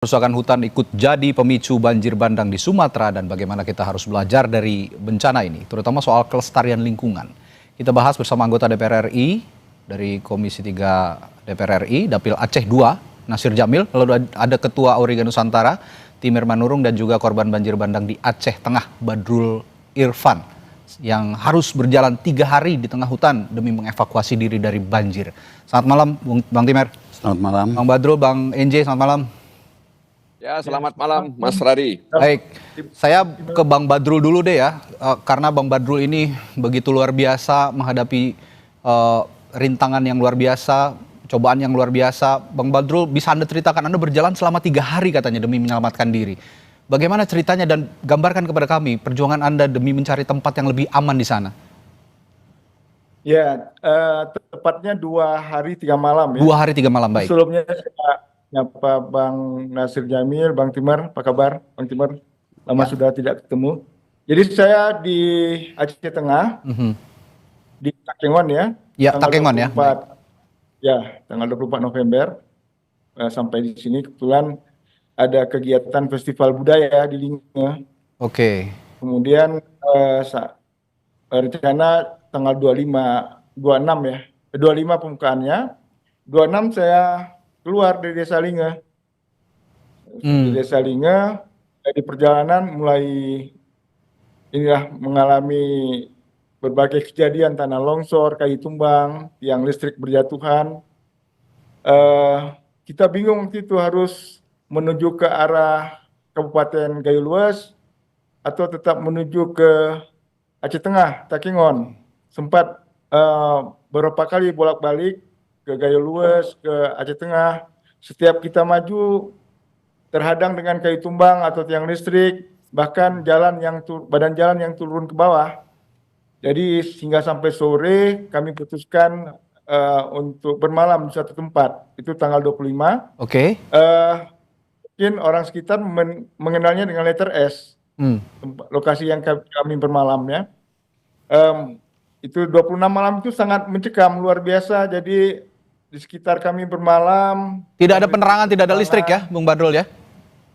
Kerusakan hutan ikut jadi pemicu banjir bandang di Sumatera dan bagaimana kita harus belajar dari bencana ini, terutama soal kelestarian lingkungan. Kita bahas bersama anggota DPR RI dari Komisi 3 DPR RI, Dapil Aceh II, Nasir Jamil, lalu ada Ketua Auriga Nusantara, Timur Manurung, dan juga korban banjir bandang di Aceh Tengah, Badrul Irfan, yang harus berjalan 3 hari di tengah hutan demi mengevakuasi diri dari banjir. Selamat malam, Bang Timur. Selamat malam. Bang Badrul, Bang NJ, selamat malam. Ya, selamat malam Mas Radi. Baik, saya ke Bang Badrul dulu deh ya, karena Bang Badrul ini begitu luar biasa menghadapi rintangan yang luar biasa, cobaan yang luar biasa. Bang Badrul, bisa Anda ceritakan, Anda berjalan selama 3 hari katanya demi menyelamatkan diri. Bagaimana ceritanya dan gambarkan kepada kami perjuangan Anda demi mencari tempat yang lebih aman di sana. Ya, tepatnya 2 hari 3 malam ya. 2 hari 3 malam, baik. Sebelumnya saya nyapa Bang Nasir Jamil, Bang Timur, apa kabar Bang Timur? Lama sudah tidak ketemu. Jadi saya di Aceh Tengah, di Takengon ya. Ya, Takengon ya. Ya, tanggal 24 November sampai di sini kebetulan ada kegiatan festival budaya di Linge. Oke. Kemudian rencana tanggal 26 ya. 25 pembukaannya. 26 saya keluar dari Desa Linge. Di Desa Linge, di perjalanan mulai mengalami berbagai kejadian tanah longsor, kayu tumbang, tiang listrik berjatuhan. Kita bingung waktu itu harus menuju ke arah Kabupaten Gayo Luas atau tetap menuju ke Aceh Tengah, Takengon. Sempat beberapa kali bolak-balik ke Gayo Luas, ke Aceh Tengah. Setiap kita maju terhadang dengan kayu tumbang atau tiang listrik, bahkan badan jalan yang turun ke bawah. Jadi hingga sampai sore kami putuskan untuk bermalam di satu tempat. Itu tanggal 25. Oke. Mungkin orang sekitar mengenalnya dengan letter S. Lokasi yang kami bermalamnya. Itu 26 malam itu sangat mencekam, luar biasa. Jadi di sekitar kami bermalam. Tidak ada penerangan, tidak ada listrik ya, Bung Badrul ya?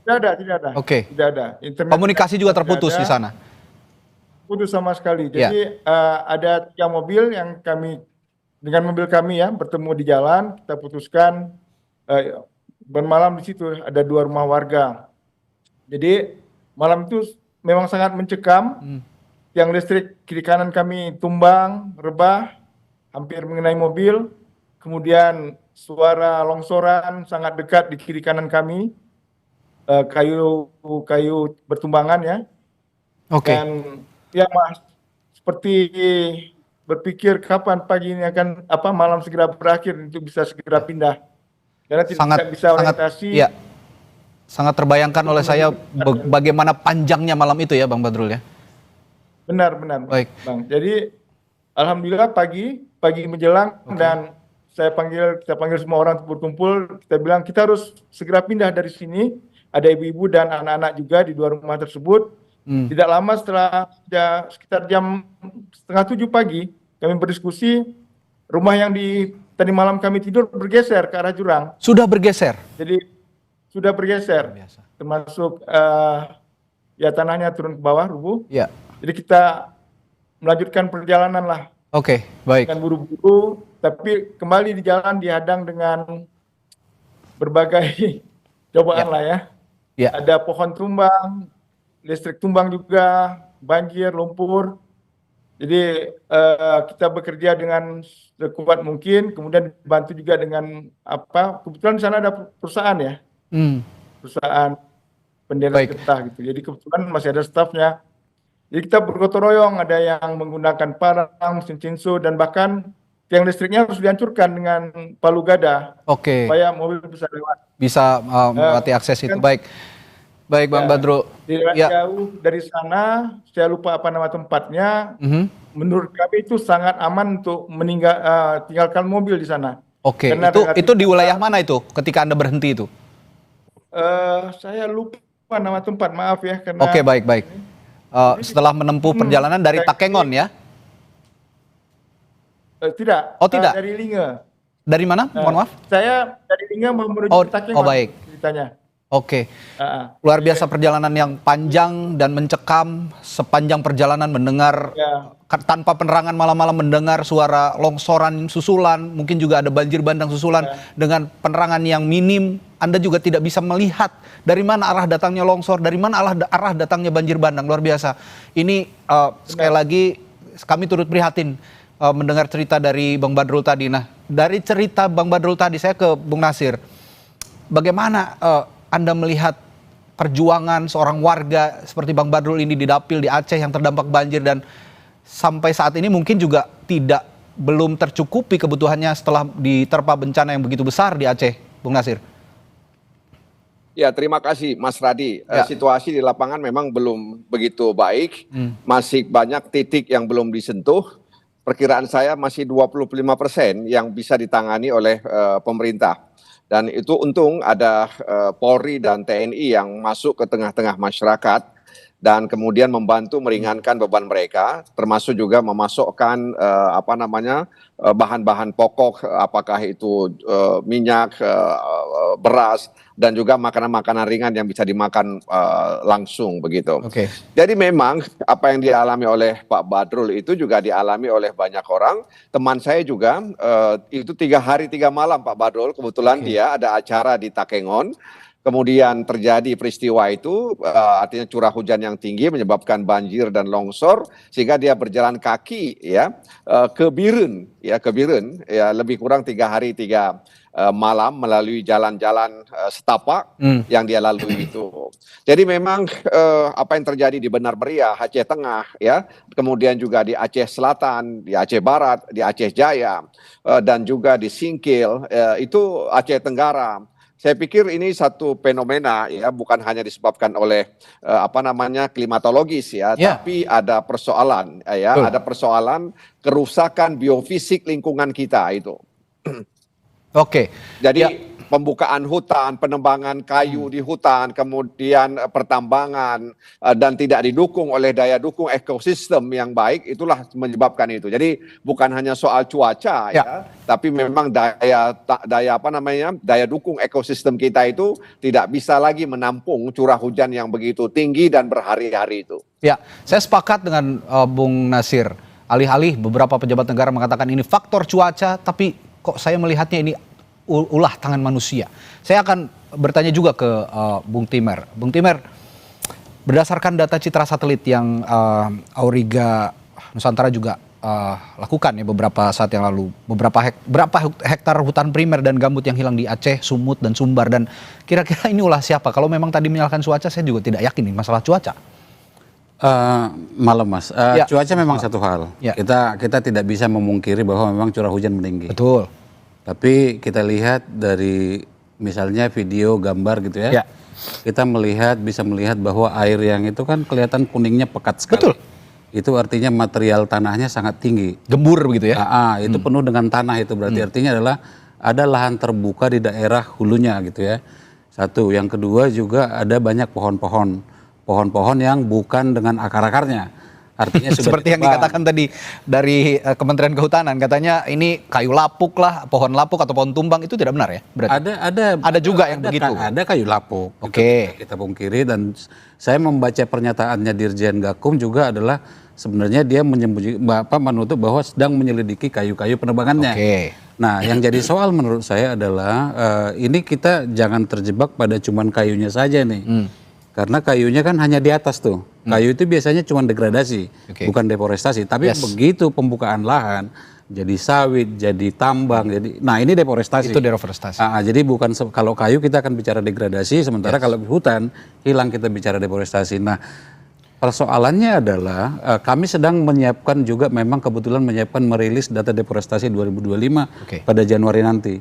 Tidak ada. Oke. Tidak ada. Internet Komunikasi juga terputus di sana? Putus sama sekali. Jadi ada 3 mobil yang dengan mobil kami ya, bertemu di jalan, kita putuskan bermalam di situ. Ada 2 rumah warga. Jadi malam itu memang sangat mencekam. Tiang listrik kiri kanan kami tumbang, rebah, hampir mengenai mobil. Kemudian suara longsoran sangat dekat di kiri kanan kami. Kayu bertumbangan ya. Oke. Dan ya Mas, seperti berpikir kapan pagi ini malam segera berakhir untuk bisa segera pindah. Karena tidak bisa orientasi. Sangat terbayangkan oleh saya bagaimana panjangnya malam itu ya, Bang Badrul ya. Benar. Baik. Bang. Jadi alhamdulillah pagi menjelang dan kita panggil semua orang berkumpul, kita bilang kita harus segera pindah dari sini. Ada ibu-ibu dan anak-anak juga di 2 rumah tersebut. Tidak lama setelah sekitar jam 6:30 pagi kami berdiskusi, rumah yang tadi malam kami tidur bergeser ke arah jurang. Sudah bergeser? Jadi sudah bergeser, termasuk tanahnya turun ke bawah, rubuh. Ya. Jadi kita melanjutkan perjalanan lah. Oke, baik. Dengan buru-buru, tapi kembali di jalan dihadang dengan berbagai cobaan lah ya. Ada pohon tumbang, listrik tumbang juga, banjir, lumpur. Jadi kita bekerja dengan sekuat mungkin, kemudian dibantu juga dengan kebetulan di sana ada perusahaan ya. Perusahaan penderas getah gitu. Jadi kebetulan masih ada stafnya. Jadi kita bergotong royong, ada yang menggunakan parang, mesin cinsu, dan bahkan tiang listriknya harus dihancurkan dengan palu gada. Oke. Supaya mobil bisa lewat. Bisa melewati akses itu. Baik Bang Badrul. Tidak jauh dari sana, saya lupa apa nama tempatnya. Menurut kami itu sangat aman untuk tinggalkan mobil di sana. Oke. Itu di wilayah mana itu ketika Anda berhenti itu? Saya lupa nama tempat, maaf ya. Oke, baik. Setelah menempuh perjalanan dari Takengon ya? Tidak. Oh, tidak. Dari Linge. Dari mana? Mohon maaf. Saya dari Linge menuju Takengon. Oh, baik. Ceritanya. Oke, luar biasa perjalanan yang panjang dan mencekam. Sepanjang perjalanan mendengar tanpa penerangan, malam-malam mendengar suara longsoran susulan, mungkin juga ada banjir bandang susulan dengan penerangan yang minim. Anda juga tidak bisa melihat dari mana arah datangnya longsor, dari mana arah datangnya banjir bandang. Luar biasa. Ini sekali lagi kami turut prihatin mendengar cerita dari Bang Badrul tadi. Nah, dari cerita Bang Badrul tadi saya ke Bung Nasir. Bagaimana Anda melihat perjuangan seorang warga seperti Bang Badrul ini di Dapil di Aceh yang terdampak banjir dan sampai saat ini mungkin juga belum tercukupi kebutuhannya setelah diterpa bencana yang begitu besar di Aceh, Bung Nasir? Ya, terima kasih Mas Radi. Situasi di lapangan memang belum begitu baik. Masih banyak titik yang belum disentuh. Perkiraan saya masih 25% yang bisa ditangani oleh pemerintah. Dan itu untung ada Polri dan TNI yang masuk ke tengah-tengah masyarakat dan kemudian membantu meringankan beban mereka, termasuk juga memasukkan bahan-bahan pokok, apakah itu minyak, beras, dan juga makanan-makanan ringan yang bisa dimakan langsung begitu. Oke. Jadi memang apa yang dialami oleh Pak Badrul itu juga dialami oleh banyak orang. Teman saya juga itu 3 hari 3 malam Pak Badrul, kebetulan dia ada acara di Takengon. Kemudian terjadi peristiwa itu, artinya curah hujan yang tinggi menyebabkan banjir dan longsor, sehingga dia berjalan kaki ke Biren, lebih kurang 3 hari 3 malam melalui jalan-jalan setapak yang dia lalui itu. Jadi memang apa yang terjadi di Benar Meriah, Aceh Tengah, kemudian juga di Aceh Selatan, di Aceh Barat, di Aceh Jaya, dan juga di Singkil, itu Aceh Tenggara. Saya pikir ini satu fenomena bukan hanya disebabkan oleh klimatologis tapi ada persoalan ada persoalan kerusakan biofisik lingkungan kita itu. Oke. Jadi pembukaan hutan, penebangan kayu di hutan, kemudian pertambangan dan tidak didukung oleh daya dukung ekosistem yang baik, itulah menyebabkan itu. Jadi bukan hanya soal cuaca tapi memang daya dukung ekosistem kita itu tidak bisa lagi menampung curah hujan yang begitu tinggi dan berhari-hari itu. Ya, saya sepakat dengan Bung Nasir. Alih-alih beberapa pejabat negara mengatakan ini faktor cuaca, tapi kok saya melihatnya ini ulah tangan manusia. Saya akan bertanya juga ke Bung Timer. Bung Timer, berdasarkan data citra satelit yang Auriga Nusantara juga lakukan beberapa saat yang lalu, berapa hektar hutan primer dan gambut yang hilang di Aceh, Sumut dan Sumbar, dan kira-kira ini ulah siapa? Kalau memang tadi menyalahkan cuaca, saya juga tidak yakin nih masalah cuaca. Malam Mas, cuaca memang satu hal. Kita tidak bisa memungkiri bahwa memang curah hujan meninggi. Betul. Tapi kita lihat dari misalnya video, gambar gitu kita bisa melihat bahwa air yang itu kan kelihatan kuningnya pekat sekali. Betul. Itu artinya material tanahnya sangat tinggi. Gembur begitu ya? Itu penuh dengan tanah, itu berarti artinya adalah ada lahan terbuka di daerah hulunya gitu ya. Satu, yang kedua juga ada banyak pohon-pohon yang bukan dengan akar-akarnya. Artinya sudah seperti yang dikatakan tadi dari Kementerian Kehutanan, katanya ini kayu lapuk lah, pohon lapuk atau pohon tumbang, itu tidak benar ya? Berarti ada juga yang begitu. Ada kayu lapuk. Oke. Kita pungkiri, dan saya membaca pernyataannya Dirjen Gakum juga adalah sebenarnya dia menutup bahwa sedang menyelidiki kayu-kayu penebangannya. Oke. Nah, yang jadi soal menurut saya adalah ini kita jangan terjebak pada cuman kayunya saja nih. Karena kayunya kan hanya di atas tuh. Kayu itu biasanya cuma degradasi, bukan deforestasi. Tapi begitu pembukaan lahan, jadi sawit, jadi tambang, nah ini deforestasi. Itu deforestasi. Jadi bukan kalau kayu kita akan bicara degradasi, sementara kalau hutan hilang kita bicara deforestasi. Nah, persoalannya adalah kami sedang menyiapkan juga, memang kebetulan menyiapkan merilis data deforestasi 2025 pada Januari nanti.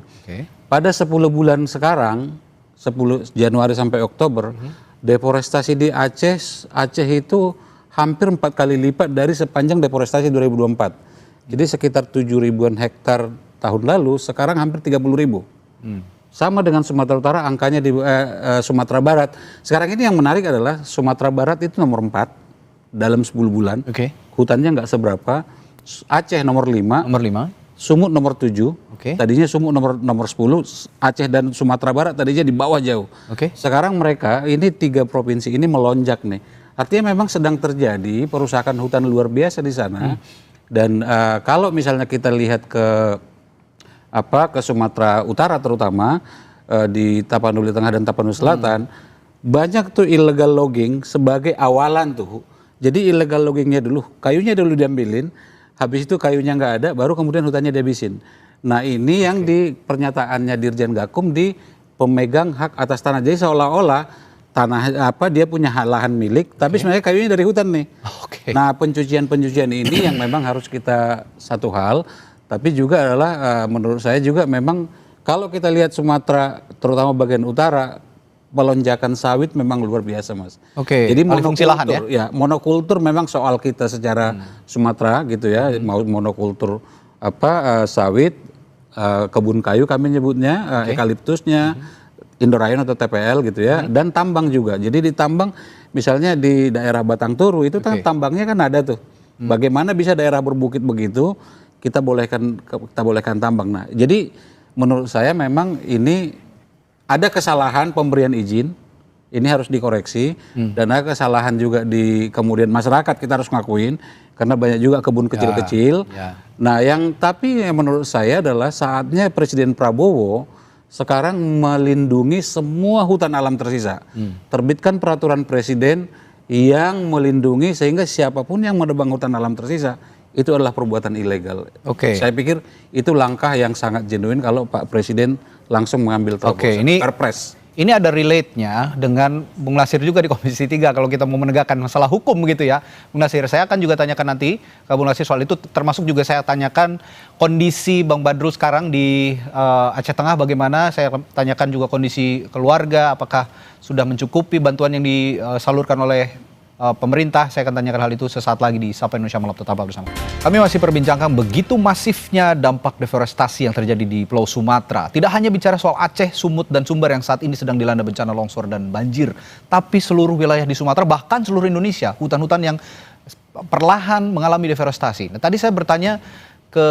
Pada 10 bulan sekarang, 10 Januari sampai Oktober, deforestasi di Aceh itu hampir 4 kali lipat dari sepanjang deforestasi 2024. Jadi sekitar 7.000-an hektar tahun lalu, sekarang hampir 30.000. Sama dengan Sumatera Utara, angkanya di Sumatera Barat. Sekarang ini yang menarik adalah Sumatera Barat itu nomor 4 dalam 10 bulan. Hutannya nggak seberapa. Aceh nomor 5. Sumut nomor 7, Oke. tadinya Sumut nomor 10, Aceh dan Sumatera Barat tadinya di bawah jauh. Oke. Sekarang mereka ini 3 provinsi ini melonjak nih. Artinya memang sedang terjadi perusakan hutan luar biasa di sana. Dan kalau misalnya kita lihat ke Sumatera Utara terutama di Tapanuli Tengah dan Tapanuli Selatan, banyak tuh illegal logging sebagai awalan tuh. Jadi illegal loggingnya dulu, kayunya dulu diambilin. Habis itu kayunya nggak ada, baru kemudian hutannya dihabisin. Nah ini yang di pernyataannya Dirjen Gakum di pemegang hak atas tanah. Jadi seolah-olah tanah dia punya lahan milik, tapi sebenarnya kayunya dari hutan nih. Oke. Nah pencucian ini yang memang harus kita satu hal, tapi juga adalah menurut saya juga memang kalau kita lihat Sumatera, terutama bagian utara, melonjakan sawit memang luar biasa, Mas. Oke, Jadi alih fungsi lahan ya, monokultur memang soal kita secara Sumatera gitu ya, mau monokultur sawit, kebun kayu kami nyebutnya, eukaliptusnya, Indorayon atau TPL gitu ya, dan tambang juga. Jadi di tambang misalnya di daerah Batang Toru itu tambangnya kan ada tuh. Bagaimana bisa daerah berbukit begitu kita bolehkan tambang. Nah, jadi menurut saya memang ini ada kesalahan pemberian izin, ini harus dikoreksi, dan ada kesalahan juga di kemudian masyarakat kita harus ngakuin, karena banyak juga kebun kecil-kecil. Nah, tapi menurut saya adalah saatnya Presiden Prabowo sekarang melindungi semua hutan alam tersisa. Terbitkan peraturan presiden yang melindungi sehingga siapapun yang menebang hutan alam tersisa itu adalah perbuatan ilegal. Saya pikir itu langkah yang sangat genuine kalau Pak Presiden langsung mengambil terobosan. Perpres. Ini ada relate-nya dengan Bung Nasir juga di Komisi 3 kalau kita mau menegakkan masalah hukum gitu ya. Bung Nasir, saya akan juga tanyakan nanti ke Bung Nasir soal itu, termasuk juga saya tanyakan kondisi Bang Badrul sekarang di Aceh Tengah bagaimana, saya tanyakan juga kondisi keluarga, apakah sudah mencukupi bantuan yang disalurkan oleh pemerintah. Saya akan tanyakan hal itu sesaat lagi di Sapa Indonesia Malam, tetaplah bersama. Kami masih perbincangkan begitu masifnya dampak deforestasi yang terjadi di Pulau Sumatera. Tidak hanya bicara soal Aceh, Sumut, dan Sumber yang saat ini sedang dilanda bencana longsor dan banjir, tapi seluruh wilayah di Sumatera, bahkan seluruh Indonesia, hutan-hutan yang perlahan mengalami deforestasi. Nah, tadi saya bertanya ke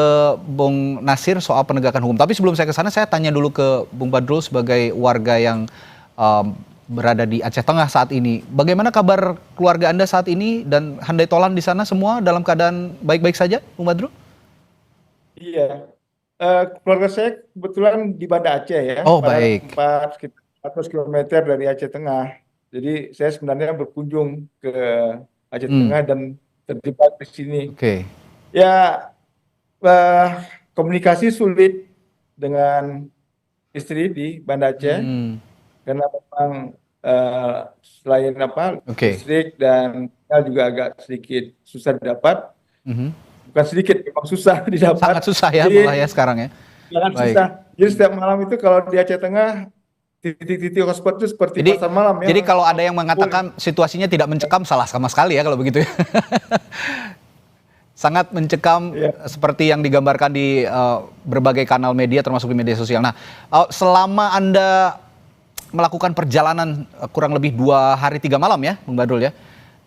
Bung Nasir soal penegakan hukum, tapi sebelum saya ke sana, saya tanya dulu ke Bung Badrul sebagai warga yang berada di Aceh Tengah saat ini. Bagaimana kabar keluarga Anda saat ini dan handai tolan di sana semua dalam keadaan baik-baik saja, Bung Badrul? Iya, keluarga saya kebetulan di Banda Aceh ya. Oh, baik. Sekitar 400 km dari Aceh Tengah. Jadi saya sebenarnya berkunjung ke Aceh Tengah dan terjebak di sini. Ya, komunikasi sulit dengan istri di Banda Aceh. Karena memang selain listrik dan sinyal juga agak sedikit susah didapat. Bukan sedikit, memang susah didapat. Sangat susah ya malah ya sekarang ya. Sangat susah. Jadi setiap malam itu kalau di Aceh Tengah titik-titik hotspot itu seperti pasar malam ya. Jadi kalau ada yang mengatakan situasinya tidak mencekam, salah sama sekali ya kalau begitu ya. Sangat mencekam seperti yang digambarkan di berbagai kanal media termasuk di media sosial. Nah, selama Anda melakukan perjalanan kurang lebih 2 hari 3 malam ya, Bung Badrul ya.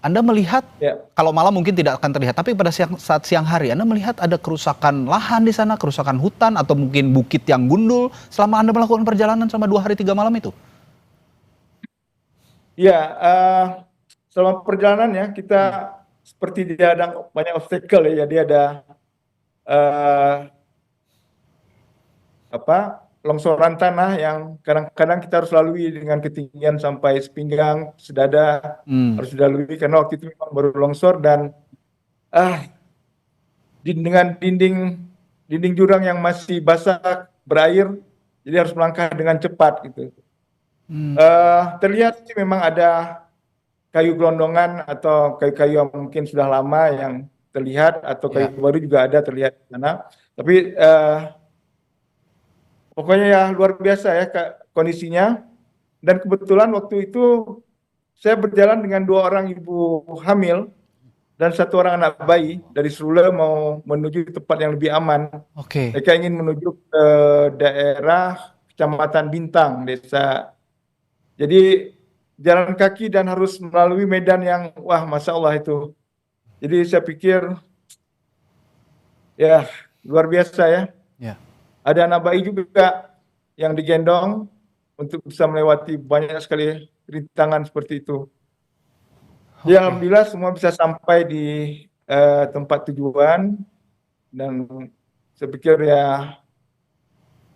Anda melihat, kalau malam mungkin tidak akan terlihat, tapi pada saat siang hari Anda melihat ada kerusakan lahan di sana, kerusakan hutan, atau mungkin bukit yang gundul selama Anda melakukan perjalanan selama 2 hari 3 malam itu? Iya, selama perjalanan ya kita seperti dihadang banyak obstacle ya, jadi ada longsoran tanah yang kadang-kadang kita harus lalui dengan ketinggian sampai sepinggang, sedada, harus dilalui karena waktu itu memang baru longsor dan dengan dinding jurang yang masih basah berair, jadi harus melangkah dengan cepat gitu. Terlihat sih memang ada kayu gelondongan atau kayu-kayu yang mungkin sudah lama yang terlihat, atau kayu baru juga ada terlihat di sana. Tapi pokoknya ya luar biasa ya kondisinya. Dan kebetulan waktu itu saya berjalan dengan 2 orang ibu hamil dan 1 orang anak bayi dari Serule mau menuju tempat yang lebih aman. Mereka ingin menuju ke daerah Kecamatan Bintang, desa. Jadi jalan kaki dan harus melalui medan yang wah, Masya Allah itu. Jadi saya pikir ya luar biasa ya. Ya. Ada anak bayi juga yang digendong untuk bisa melewati banyak sekali rintangan seperti itu. Ya, alhamdulillah semua bisa sampai di tempat tujuan, dan saya pikir ya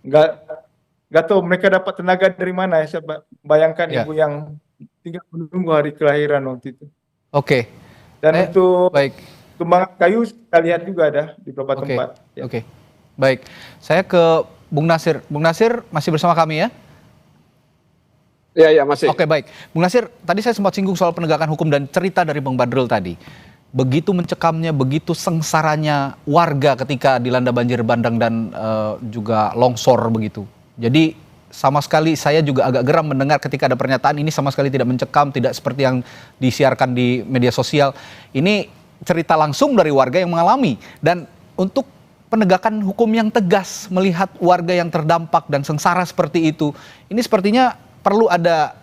nggak tahu mereka dapat tenaga dari mana ya. Saya bayangkan Ya. ibu yang tinggal menunggu hari kelahiran waktu itu. Oke. Dan untuk Baik. kembangan kayu kita lihat juga ada di beberapa Oke. tempat. Ya. Oke. Baik. Saya ke Bung Nasir. Bung Nasir masih bersama kami ya? Ya, masih. Oke, baik. Bung Nasir, tadi saya sempat singgung soal penegakan hukum dan cerita dari Bang Badrul tadi. Begitu mencekamnya, begitu sengsaranya warga ketika dilanda banjir bandang dan juga longsor begitu. Jadi sama sekali saya juga agak geram mendengar ketika ada pernyataan ini sama sekali tidak mencekam, tidak seperti yang disiarkan di media sosial. Ini cerita langsung dari warga yang mengalami. Dan untuk penegakan hukum yang tegas melihat warga yang terdampak dan sengsara seperti itu, ini sepertinya perlu ada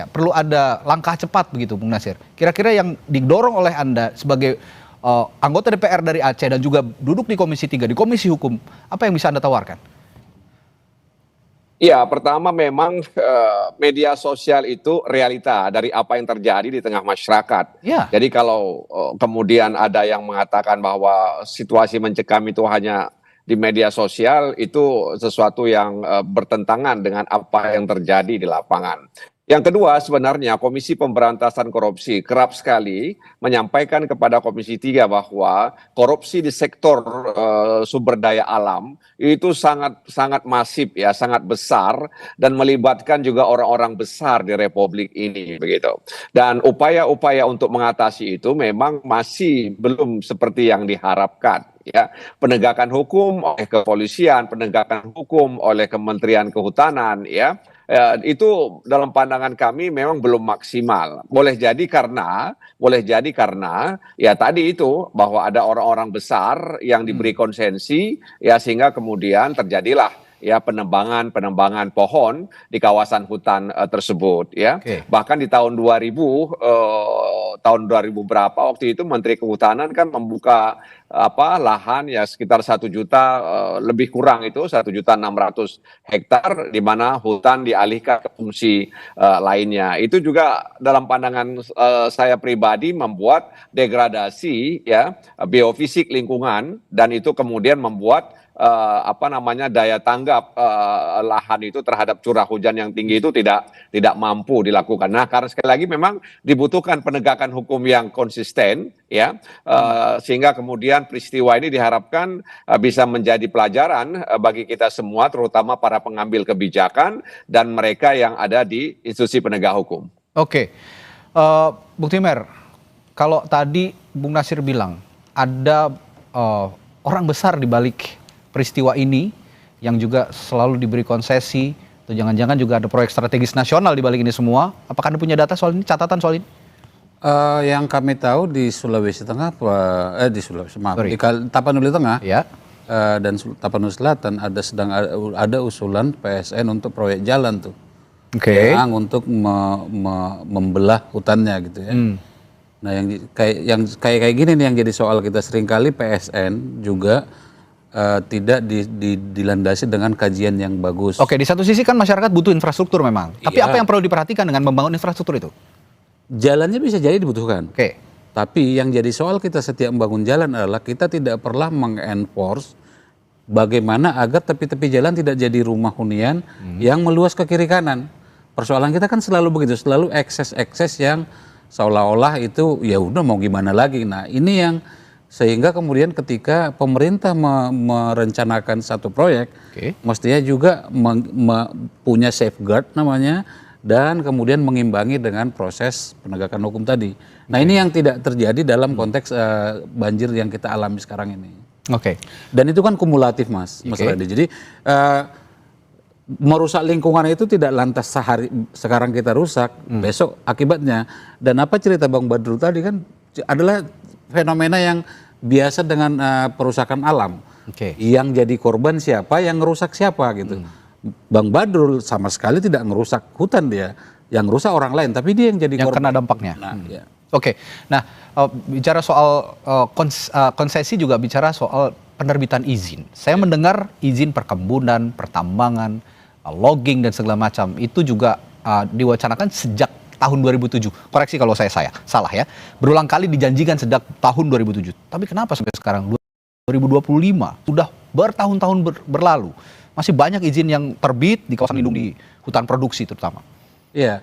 perlu ada langkah cepat begitu, Bung Nasir. Kira-kira yang didorong oleh Anda sebagai anggota DPR dari Aceh dan juga duduk di Komisi 3, di Komisi Hukum, apa yang bisa Anda tawarkan? Ya, pertama memang media sosial itu realita dari apa yang terjadi di tengah masyarakat. Ya. Jadi kalau kemudian ada yang mengatakan bahwa situasi mencekam itu hanya di media sosial, itu sesuatu yang bertentangan dengan apa yang terjadi di lapangan. Yang kedua, sebenarnya Komisi Pemberantasan Korupsi kerap sekali menyampaikan kepada Komisi 3 bahwa korupsi di sektor sumber daya alam itu sangat masif ya, sangat besar dan melibatkan juga orang-orang besar di Republik ini begitu. Dan upaya-upaya untuk mengatasi itu memang masih belum seperti yang diharapkan. Ya, penegakan hukum oleh kepolisian, penegakan hukum oleh Kementerian Kehutanan, ya, itu dalam pandangan kami memang belum maksimal. Boleh jadi karena ya tadi itu bahwa ada orang-orang besar yang diberi konsensi, ya sehingga kemudian terjadilah ya penebangan pohon di kawasan hutan tersebut ya. Oke. Bahkan di tahun 2000 berapa waktu itu Menteri Kehutanan kan membuka lahan ya sekitar 1 juta lebih kurang itu 1.600.000 hektar di mana hutan dialihkan ke fungsi lainnya. Itu juga dalam pandangan saya pribadi membuat degradasi ya biofisik lingkungan, dan itu kemudian membuat daya tanggap lahan itu terhadap curah hujan yang tinggi itu tidak mampu dilakukan. Nah, karena sekali lagi memang dibutuhkan penegakan hukum yang konsisten ya, sehingga kemudian peristiwa ini diharapkan bisa menjadi pelajaran bagi kita semua, terutama para pengambil kebijakan dan mereka yang ada di institusi penegak hukum. Oke, Bung Timer, kalau tadi Bung Nasir bilang ada orang besar di balik peristiwa ini yang juga selalu diberi konsesi, atau jangan-jangan juga ada proyek strategis nasional di balik ini semua. Apakah Anda punya data soal ini, catatan soal ini? Yang kami tahu di Sulawesi Tengah, di Tapanuli Tengah Ya. Dan Tapanuli Selatan ada usulan PSN untuk proyek jalan tuh, Oke. yang untuk membelah hutannya gitu ya. Nah yang kayak gini nih yang jadi soal kita, seringkali PSN juga tidak dilandasi dengan kajian yang bagus. Oke, di satu sisi kan masyarakat butuh infrastruktur memang. Tapi Iya. apa yang perlu diperhatikan dengan membangun infrastruktur itu? Jalannya bisa jadi dibutuhkan. Oke. Tapi yang jadi soal kita setiap membangun jalan adalah kita tidak pernah mengenforce bagaimana agar tepi-tepi jalan tidak jadi rumah hunian yang meluas ke kiri kanan. Persoalan kita kan selalu begitu, selalu ekses-ekses yang seolah-olah itu ya udah mau gimana lagi. Nah, ini yang sehingga kemudian ketika pemerintah merencanakan satu proyek, mestinya juga punya safeguard namanya, dan kemudian mengimbangi dengan proses penegakan hukum tadi. Nah, ini yang tidak terjadi dalam konteks banjir yang kita alami sekarang ini. Oke. Dan itu kan kumulatif, Mas Radi. Jadi merusak lingkungan itu tidak lantas sekarang kita rusak, besok akibatnya. Dan apa cerita Bang Badrul tadi kan adalah fenomena yang biasa dengan perusakan alam. Oke. Yang jadi korban siapa, yang ngerusak siapa gitu. Bang Badrul sama sekali tidak ngerusak hutan dia, yang rusak orang lain, tapi dia yang jadi Yang korban. kena dampaknya. Nah, ya. Oke. Nah, bicara soal konsesi juga bicara soal penerbitan izin. Saya mendengar izin perkebunan, pertambangan, logging dan segala macam itu juga diwacanakan sejak tahun 2007. Koreksi kalau saya salah ya. Berulang kali dijanjikan sejak tahun 2007. Tapi kenapa sampai sekarang 2025 sudah bertahun-tahun berlalu masih banyak izin yang terbit di kawasan lindung di hutan produksi terutama. Iya.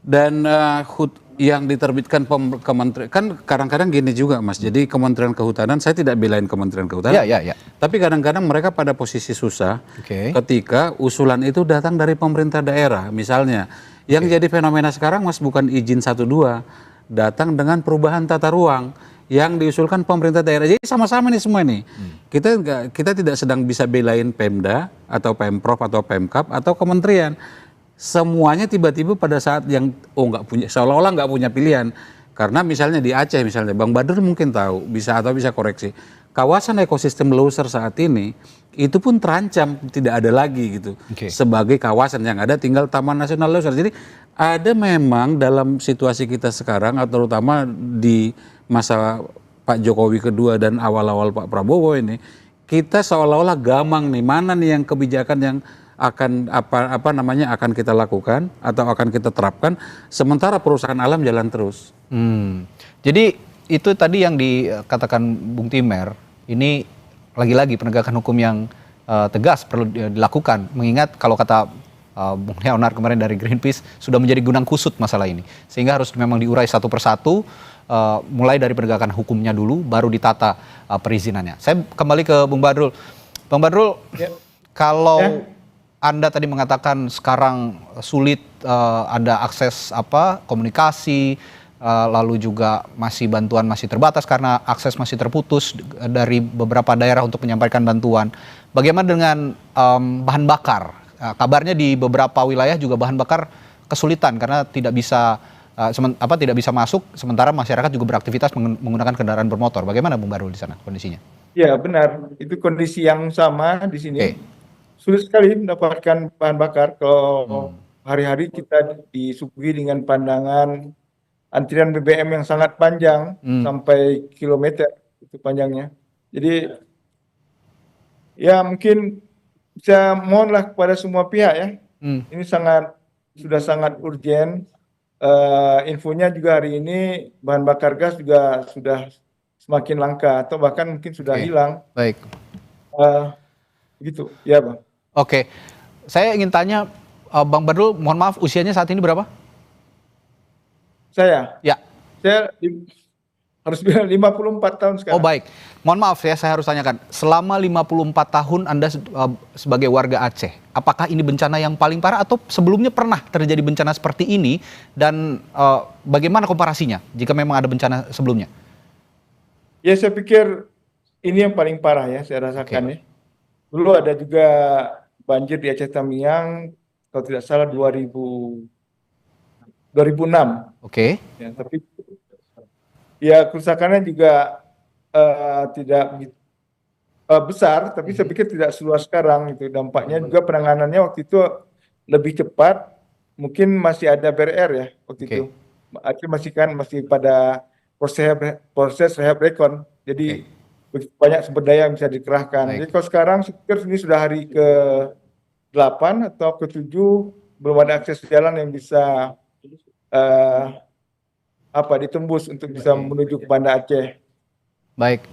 Dan yang diterbitkan kementerian kan kadang-kadang gini juga Mas. Jadi Kementerian Kehutanan, saya tidak belain Kementerian Kehutanan. Ya. Tapi kadang-kadang mereka pada posisi susah ketika usulan itu datang dari pemerintah daerah. Misalnya, yang jadi fenomena sekarang Mas bukan izin 1-2, datang dengan perubahan tata ruang yang diusulkan pemerintah daerah. Jadi sama-sama nih semua nih. Kita tidak sedang bisa belain Pemda atau Pemprov atau Pemkap atau kementerian. Semuanya tiba-tiba pada saat yang seolah-olah nggak punya pilihan. Karena misalnya di Aceh misalnya, Bang Badr mungkin tahu, bisa koreksi. Kawasan ekosistem Loser saat ini itu pun terancam tidak ada lagi gitu sebagai kawasan, yang ada tinggal Taman Nasional Loser. Jadi ada memang dalam situasi kita sekarang, atau terutama di masa Pak Jokowi kedua dan awal-awal Pak Prabowo ini, kita seolah-olah gamang nih, mana nih yang kebijakan yang akan akan kita lakukan atau akan kita terapkan, sementara perusahaan alam jalan terus. Jadi itu tadi yang dikatakan Bung Timer, ini lagi-lagi penegakan hukum yang tegas perlu dilakukan, mengingat kalau kata Bung Leonard kemarin dari Greenpeace sudah menjadi gunang kusut masalah ini, sehingga harus memang diurai satu persatu, mulai dari penegakan hukumnya dulu baru ditata perizinannya. Saya kembali ke Bung Badrul. Bang Badrul, kalau Anda tadi mengatakan sekarang sulit ada akses komunikasi, lalu juga bantuan masih terbatas karena akses masih terputus dari beberapa daerah untuk menyampaikan bantuan. Bagaimana dengan bahan bakar? Kabarnya di beberapa wilayah juga bahan bakar kesulitan karena tidak bisa masuk, sementara masyarakat juga beraktivitas menggunakan kendaraan bermotor. Bagaimana Bung Badrul di sana kondisinya? Ya benar, itu kondisi yang sama di sini. Sulit sekali mendapatkan bahan bakar kalau hari-hari kita disuguhi dengan pandangan antrian BBM yang sangat panjang, sampai kilometer itu panjangnya. Jadi ya mungkin bisa mohonlah kepada semua pihak ya. Ini sudah sangat urgent. Infonya juga hari ini bahan bakar gas juga sudah semakin langka atau bahkan mungkin sudah hilang. Baik. Gitu, ya Bang. Oke, saya ingin tanya Bang Badrul, mohon maaf usianya saat ini berapa? Saya harus bilang 54 tahun sekarang. Oh baik, mohon maaf ya, saya harus tanyakan, selama 54 tahun Anda sebagai warga Aceh, apakah ini bencana yang paling parah atau sebelumnya pernah terjadi bencana seperti ini, dan bagaimana komparasinya jika memang ada bencana sebelumnya? Ya saya pikir ini yang paling parah ya, saya rasakan ya. Dulu ada juga banjir di Aceh Tamiang, kalau tidak salah 2006. Ya, tapi ya kerusakannya juga tidak besar, tapi saya pikir tidak seluas sekarang. Itu dampaknya juga penanganannya waktu itu lebih cepat. Mungkin masih ada BRR ya waktu itu. Aceh masih pada proses rehab rekon. Jadi banyak sumber daya yang bisa dikerahkan. Jadi kalau sekarang saya pikir ini sudah hari ke-8 atau ke-7, belum ada akses jalan yang bisa ditembus untuk bisa menuju ke Banda Aceh. Baik,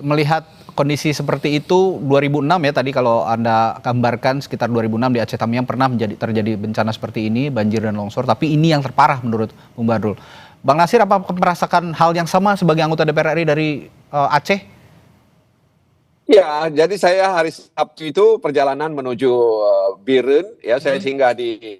melihat kondisi seperti itu 2006 ya tadi kalau Anda gambarkan, sekitar 2006 di Aceh Tamiang pernah terjadi bencana seperti ini, banjir dan longsor, tapi ini yang terparah menurut Bung Badrul. Bang Nasir, apa merasakan hal yang sama sebagai anggota DPR RI dari Aceh? Ya, jadi saya hari Sabtu itu perjalanan menuju Biren, ya saya singgah di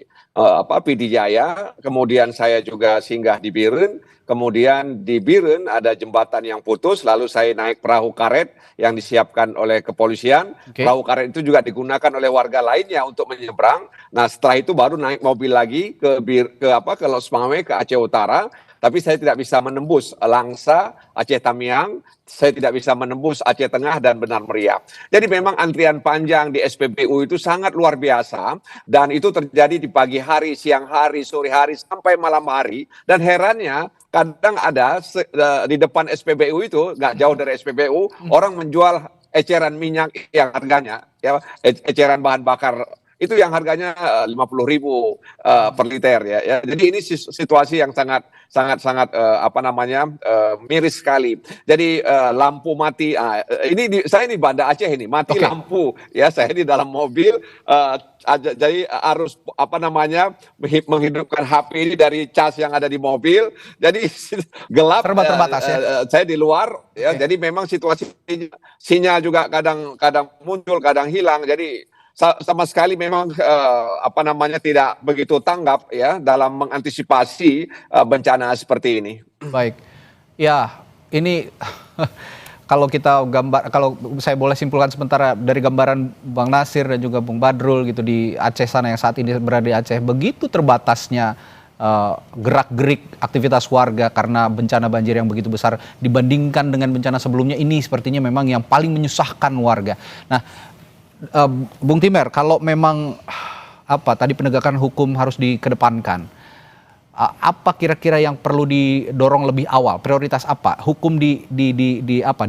PD Jaya, kemudian saya juga singgah di Biren, kemudian di Biren ada jembatan yang putus, lalu saya naik perahu karet yang disiapkan oleh kepolisian. Perahu karet itu juga digunakan oleh warga lainnya untuk menyeberang. Nah setelah itu baru naik mobil lagi ke Los Mame, ke Aceh Utara. Tapi saya tidak bisa menembus Langsa, Aceh Tamiang, saya tidak bisa menembus Aceh Tengah dan Benar Meriah. Jadi memang antrian panjang di SPBU itu sangat luar biasa, dan itu terjadi di pagi hari, siang hari, sore hari, sampai malam hari. Dan herannya kadang ada di depan SPBU itu, nggak jauh dari SPBU, orang menjual eceran minyak yang harganya, ya, eceran bahan bakar itu yang harganya 50.000 per liter, ya. Jadi ini situasi yang sangat miris sekali. Jadi lampu mati. Saya di Banda Aceh ini mati lampu, ya. Saya di dalam mobil, jadi harus menghidupkan HP ini dari cas yang ada di mobil. Jadi gelap. Terbatas ya. Saya di luar, ya. Jadi memang situasi sinyal juga kadang muncul, kadang hilang. Jadi sama sekali memang tidak begitu tanggap, ya, dalam mengantisipasi bencana seperti ini. Baik, ya ini kalau saya boleh simpulkan sementara dari gambaran Bang Nasir dan juga Bung Badrul gitu di Aceh sana yang saat ini berada di Aceh, begitu terbatasnya gerak-gerik aktivitas warga karena bencana banjir yang begitu besar dibandingkan dengan bencana sebelumnya. Ini sepertinya memang yang paling menyusahkan warga. Nah, Bung Timer, kalau memang tadi penegakan hukum harus dikedepankan, apa kira-kira yang perlu didorong lebih awal? Prioritas apa? Hukum di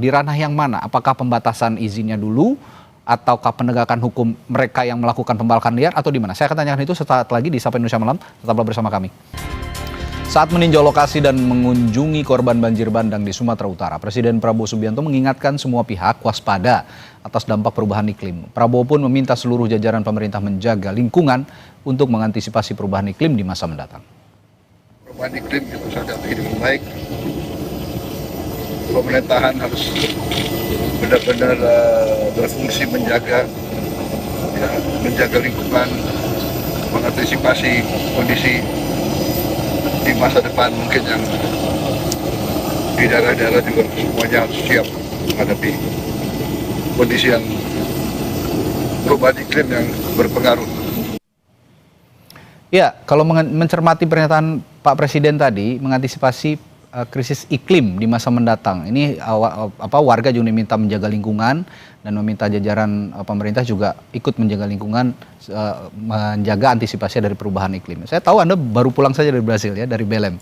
ranah yang mana? Apakah pembatasan izinnya dulu, ataukah penegakan hukum mereka yang melakukan pembalakan liar, atau di mana? Saya akan tanyakan itu sesaat lagi di Sapa Indonesia Malam. Tetaplah bersama kami. Saat meninjau lokasi dan mengunjungi korban banjir bandang di Sumatera Utara, Presiden Prabowo Subianto mengingatkan semua pihak waspada atas dampak perubahan iklim. Prabowo pun meminta seluruh jajaran pemerintah menjaga lingkungan untuk mengantisipasi perubahan iklim di masa mendatang. Perubahan iklim itu sangat tidak baik. Pemerintahan harus benar-benar berfungsi menjaga lingkungan, mengantisipasi kondisi di masa depan mungkin yang di daerah-daerah juga semuanya harus siap menghadapi kondisi yang perubahan iklim yang berpengaruh. Ya, kalau mencermati pernyataan Pak Presiden tadi mengantisipasi krisis iklim di masa mendatang, ini warga juga diminta menjaga lingkungan dan meminta jajaran pemerintah juga ikut menjaga lingkungan, menjaga antisipasi dari perubahan iklim. Saya tahu Anda baru pulang saja dari Brasil, ya, dari Belém,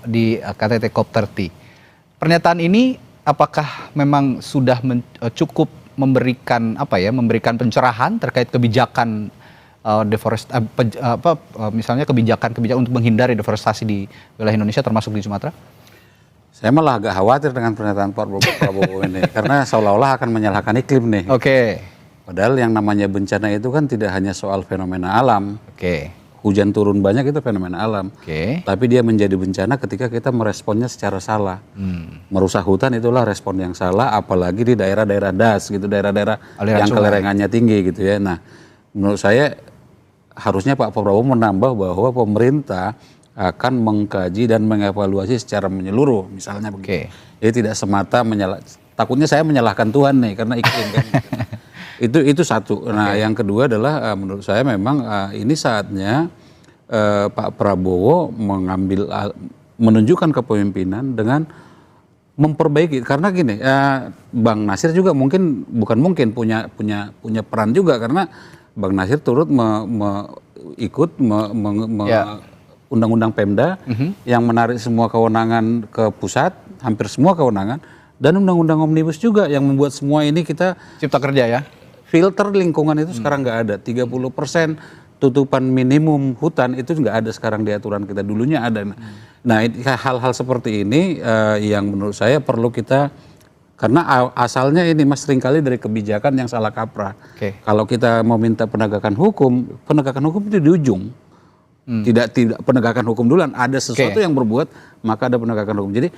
di KTT COP30. Pernyataan ini apakah memang sudah cukup memberikan pencerahan terkait kebijakan misalnya kebijakan untuk menghindari deforestasi di wilayah Indonesia termasuk di Sumatera? Saya malah agak khawatir dengan pernyataan Pak Prabowo ini karena seolah-olah akan menyalahkan iklim nih. Oke. Padahal yang namanya bencana itu kan tidak hanya soal fenomena alam. Oke. Hujan turun banyak itu fenomena alam. Oke. Tapi dia menjadi bencana ketika kita meresponnya secara salah. Merusak hutan itulah respon yang salah, apalagi di daerah-daerah das gitu, daerah-daerah yang kelerengannya tinggi gitu ya. Nah, menurut saya harusnya Pak Prabowo menambah bahwa pemerintah akan mengkaji dan mengevaluasi secara menyeluruh, misalnya begitu. Jadi tidak semata takutnya saya menyalahkan Tuhan nih karena iklim kan. Itu satu. Nah, yang kedua adalah menurut saya memang ini saatnya Pak Prabowo menunjukkan kepemimpinan dengan memperbaiki, karena gini, Bang Nasir juga bukan punya peran juga, karena Bang Nasir turut ikut Undang-Undang Pemda yang menarik semua kewenangan ke pusat, hampir semua kewenangan, dan Undang-Undang Omnibus juga yang membuat semua ini kita Cipta Kerja, ya. Filter lingkungan itu sekarang nggak ada. 30% tutupan minimum hutan itu nggak ada sekarang di aturan kita. Dulunya ada. Nah, hal-hal seperti ini yang menurut saya perlu kita, karena asalnya ini Mas seringkali dari kebijakan yang salah kaprah. Kalau kita mau minta penegakan hukum itu di ujung. Tidak penegakan hukum duluan, ada sesuatu yang berbuat maka ada penegakan hukum. Jadi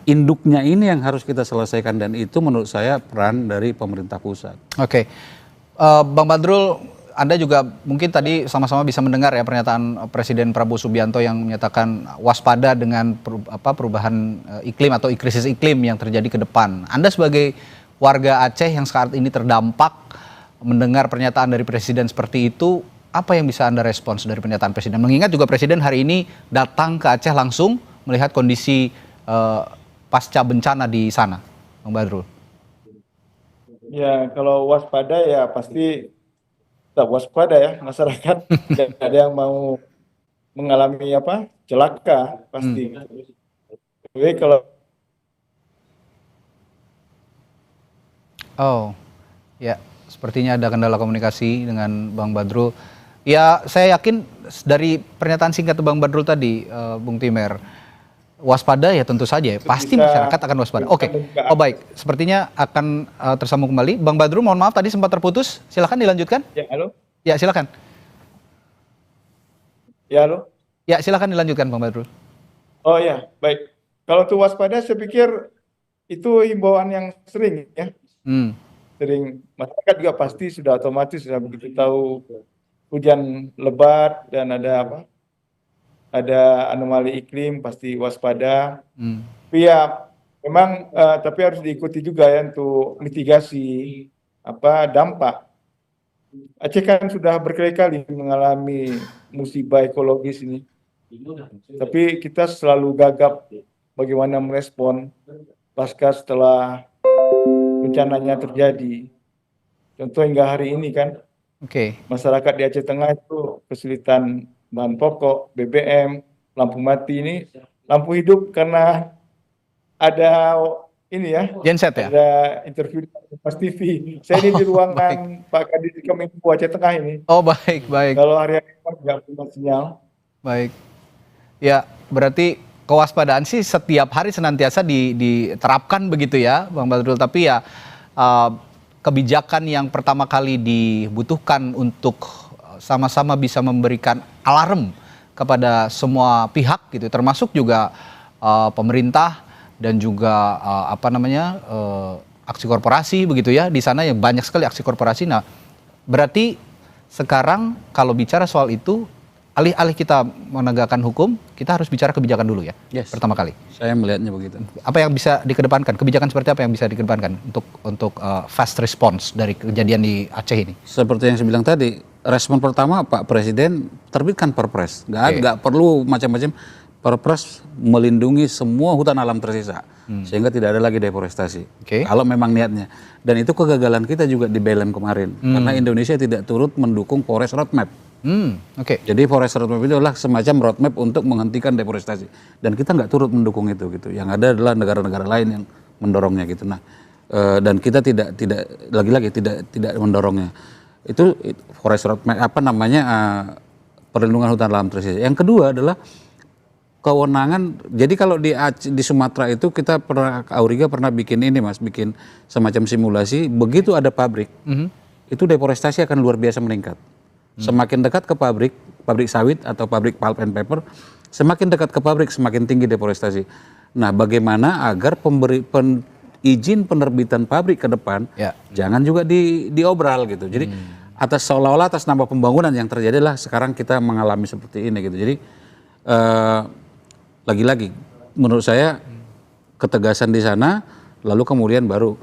induknya ini yang harus kita selesaikan, dan itu menurut saya peran dari pemerintah pusat. Bang Badrul, Anda juga mungkin tadi sama-sama bisa mendengar ya pernyataan Presiden Prabowo Subianto yang menyatakan waspada dengan perubahan iklim atau krisis iklim yang terjadi ke depan. Anda sebagai warga Aceh yang saat ini terdampak mendengar pernyataan dari Presiden seperti itu, apa yang bisa Anda respons dari pernyataan Presiden? Mengingat juga Presiden hari ini datang ke Aceh langsung melihat kondisi pasca bencana di sana, Bang Badrul. Ya, kalau waspada ya pasti tetap waspada ya masyarakat. Tidak ada yang mau mengalami celaka pasti. Jadi kalau Oh, ya, sepertinya ada kendala komunikasi dengan Bang Badrul. Ya, saya yakin dari pernyataan singkat Bang Badrul tadi, Bung Timer, waspada ya tentu saja, pasti masyarakat akan waspada. Oke, oh baik, sepertinya akan tersambung kembali. Bang Badrul, mohon maaf tadi sempat terputus, silakan dilanjutkan. ya halo. Ya, silakan. Ya halo. Ya, silakan dilanjutkan Bang Badrul. Oh ya, baik. Kalau untuk waspada saya pikir itu himbauan yang sering ya. Sering masyarakat juga pasti sudah otomatis sudah begitu tahu hujan lebat dan ada anomali iklim pasti waspada. Tapi ya memang tapi harus diikuti juga ya untuk mitigasi dampak. Aceh kan sudah berkali-kali mengalami musibah ekologis ini. Tapi kita selalu gagap bagaimana merespon pasca setelah bencananya terjadi. Contoh hingga hari ini kan, masyarakat di Aceh Tengah itu kesulitan bahan pokok, BBM, lampu mati ini, lampu hidup karena ada genset ya? ada interview di Pas TV. Saya ini di ruangan Pak Kadis Kominfo Aceh Tengah ini. Oh baik. Kalau hari-hari nggak punya sinyal. Baik. Ya, berarti kewaspadaan sih setiap hari senantiasa diterapkan begitu ya, Bang Badrul. Tapi ya kebijakan yang pertama kali dibutuhkan untuk sama-sama bisa memberikan alarm kepada semua pihak gitu, termasuk juga pemerintah dan juga aksi korporasi begitu ya. Di sana ya banyak sekali aksi korporasi. Nah, berarti sekarang kalau bicara soal itu, alih-alih kita menegakkan hukum, kita harus bicara kebijakan dulu ya, pertama kali. Saya melihatnya begitu. Apa yang bisa dikedepankan? Kebijakan seperti apa yang bisa dikedepankan untuk fast response dari kejadian di Aceh ini? Seperti yang saya bilang tadi, respon pertama Pak Presiden terbitkan Perpres. Nggak perlu macam-macam. Perpres melindungi semua hutan alam tersisa, sehingga tidak ada lagi deforestasi. Kalau memang niatnya. Dan itu kegagalan kita juga di BLM kemarin, karena Indonesia tidak turut mendukung Forest Roadmap. Jadi Forest Roadmap itu adalah semacam roadmap untuk menghentikan deforestasi, dan kita nggak turut mendukung itu gitu. Yang ada adalah negara-negara lain yang mendorongnya gitu. Nah, dan kita tidak lagi-lagi tidak mendorongnya. Itu Forest Roadmap perlindungan hutan alam tersisa. Yang kedua adalah kewenangan. Jadi kalau di Sumatera itu kita Auriga pernah bikin bikin semacam simulasi. Begitu ada pabrik, itu deforestasi akan luar biasa meningkat. Semakin dekat ke pabrik sawit atau pabrik pulp and paper, semakin dekat ke pabrik semakin tinggi deforestasi. Nah, bagaimana agar izin penerbitan pabrik ke depan jangan juga diobral gitu. Jadi seolah-olah atas nama pembangunan yang terjadilah sekarang kita mengalami seperti ini gitu. Jadi lagi-lagi menurut saya ketegasan di sana, lalu kemudian baru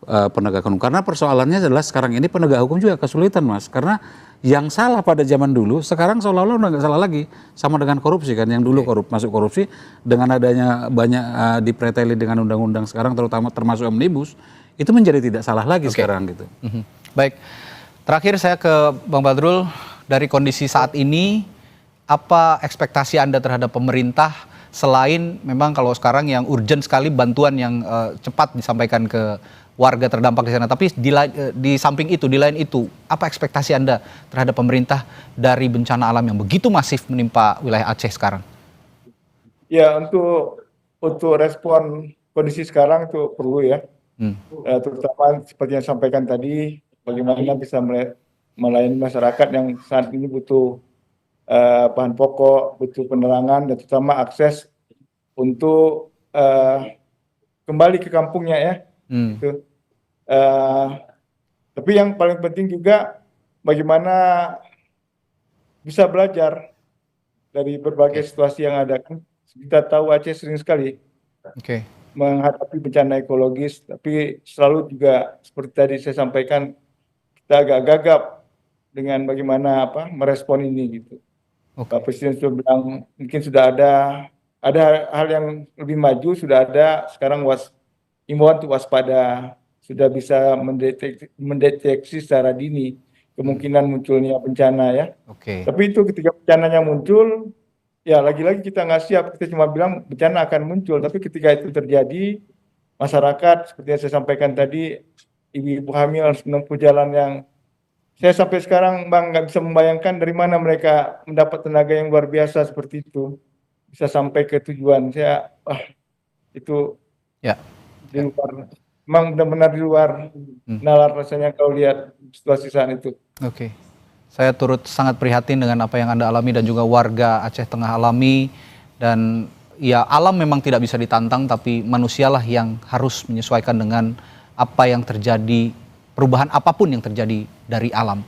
penegakan hukum. Karena persoalannya adalah sekarang ini penegak hukum juga kesulitan, Mas. Karena yang salah pada zaman dulu, sekarang seolah-olah udah nggak salah lagi. Sama dengan korupsi kan, yang dulu masuk korupsi, dengan adanya banyak dipreteli dengan undang-undang sekarang, termasuk Omnibus, itu menjadi tidak salah lagi sekarang gitu. Baik, terakhir saya ke Bang Badrul, dari kondisi saat ini, apa ekspektasi Anda terhadap pemerintah, selain memang kalau sekarang yang urgent sekali bantuan yang cepat disampaikan ke warga terdampak di sana, tapi di samping itu, di lain itu, apa ekspektasi Anda terhadap pemerintah dari bencana alam yang begitu masif menimpa wilayah Aceh sekarang? Ya, untuk respon kondisi sekarang itu perlu ya, terutama seperti yang sampaikan tadi, bagaimana bisa melayani masyarakat yang saat ini butuh bahan pokok, butuh penerangan, dan terutama akses untuk kembali ke kampungnya ya. Gitu. Tapi yang paling penting juga bagaimana bisa belajar dari berbagai situasi yang ada. Kita tahu Aceh sering sekali menghadapi bencana ekologis, tapi selalu juga seperti tadi saya sampaikan, kita agak gagap dengan bagaimana merespon ini gitu. Oke. Pak Presiden sudah bilang mungkin sudah ada hal yang lebih maju, sudah ada sekarang imbauan untuk waspada, sudah bisa mendeteksi secara dini kemungkinan munculnya bencana ya. Oke. Tapi itu ketika bencananya muncul, ya lagi-lagi kita nggak siap, kita cuma bilang bencana akan muncul, tapi ketika itu terjadi, masyarakat seperti yang saya sampaikan tadi, ibu-ibu hamil harus menempuh jalan yang saya sampai sekarang Bang nggak bisa membayangkan dari mana mereka mendapat tenaga yang luar biasa seperti itu, bisa sampai ke tujuan. Saya itu Ya. di luar, memang benar-benar di luar nalar rasanya kalau lihat situasi saat itu. Oke. Saya turut sangat prihatin dengan apa yang Anda alami dan juga warga Aceh Tengah alami, dan ya alam memang tidak bisa ditantang, tapi manusialah yang harus menyesuaikan dengan apa yang terjadi, perubahan apapun yang terjadi dari alam.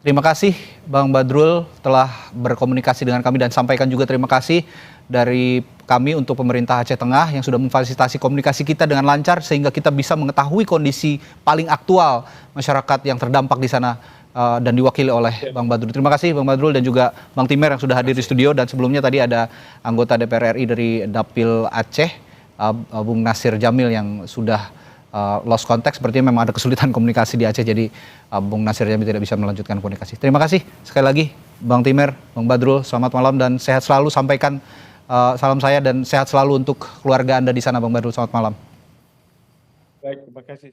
Terima kasih Bang Badrul telah berkomunikasi dengan kami, dan sampaikan juga terima kasih dari kami untuk pemerintah Aceh Tengah yang sudah memfasilitasi komunikasi kita dengan lancar sehingga kita bisa mengetahui kondisi paling aktual masyarakat yang terdampak di sana dan diwakili oleh Bang Badrul. Terima kasih Bang Badrul dan juga Bang Timer yang sudah hadir di studio, dan sebelumnya tadi ada anggota DPR RI dari Dapil Aceh, Bung Nasir Jamil, yang sudah lost contact, sepertinya memang ada kesulitan komunikasi di Aceh, jadi Bung Nasir Jamil tidak bisa melanjutkan komunikasi. Terima kasih sekali lagi Bang Timer, Bang Badrul, selamat malam dan sehat selalu. Sampaikan salam saya dan sehat selalu untuk keluarga Anda di sana Bang Badrul, selamat malam. Baik, terima kasih.